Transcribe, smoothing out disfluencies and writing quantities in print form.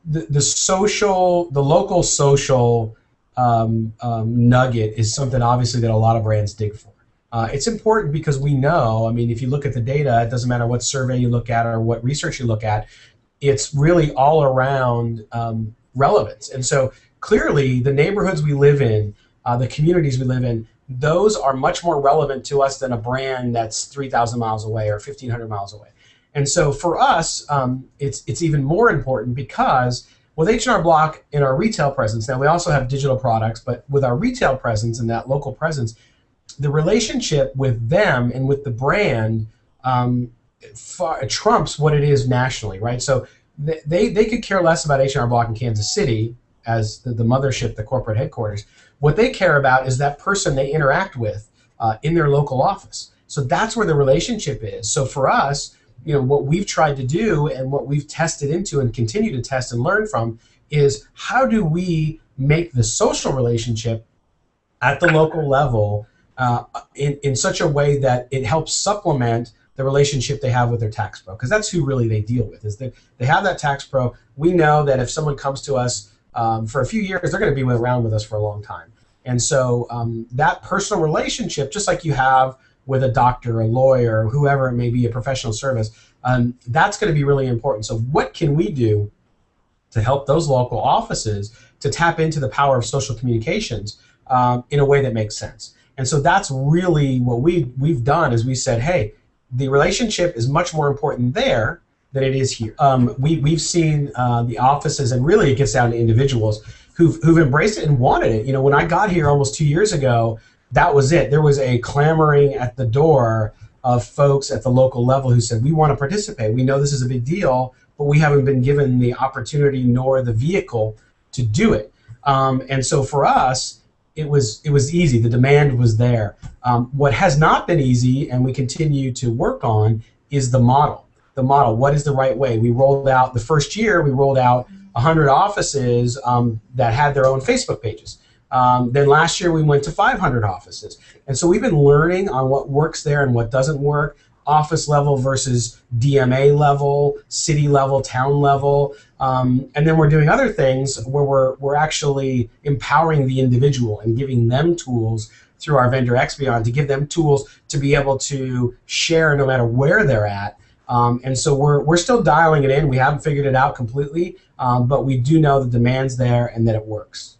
the local social nugget is something obviously that a lot of brands dig for. It's important because we know, I mean, if you look at the data, it doesn't matter what survey you look at or what research you look at, it's really all around relevance. And so clearly the neighborhoods we live in, the communities we live in, those are much more relevant to us than a brand that's 3,000 miles away or 1,500 miles away. And so for us, it's even more important because with H&R Block in our retail presence, now we also have digital products, but with our retail presence and that local presence, the relationship with them and with the brand far trumps what it is nationally, right? So they could care less about H&R Block in Kansas City as the mothership, the corporate headquarters. What they care about is that person they interact with in their local office. So that's where the relationship is. So for us, you know, what we've tried to do and what we've tested into and continue to test and learn from is how do we make the social relationship at the local level in such a way that it helps supplement the relationship they have with their tax pro, because that's who really they deal with. Is that they have that tax pro. We know that if someone comes to us for a few years, they're going to be around with us for a long time. And so that personal relationship, just like you have with a doctor, a lawyer, whoever it may be, a professional service, that's going to be really important. So what can we do to help those local offices to tap into the power of social communications in a way that makes sense? And so that's really what we've done is we said, hey, the relationship is much more important there than it is here. We've seen the offices, and really it gets down to individuals who've embraced it and wanted it. You know, when I got here almost 2 years ago, that was it. There was a clamoring at the door of folks at the local level who said, we want to participate. We know this is a big deal, but we haven't been given the opportunity nor the vehicle to do it. And so for us, it was easy. The demand was there. What has not been easy, and we continue to work on, is the model. The model. What is the right way? We rolled out the first year. We rolled out 100 offices that had their own Facebook pages. Then last year we went to 500 offices. And so we've been learning on what works there and what doesn't work, office level versus DMA level, city level, town level. And then we're doing other things where we're actually empowering the individual and giving them tools through our vendor Expion to give them tools to be able to share no matter where they're at. And so we're still dialing it in. We haven't figured it out completely, but we do know the demand's there and that it works.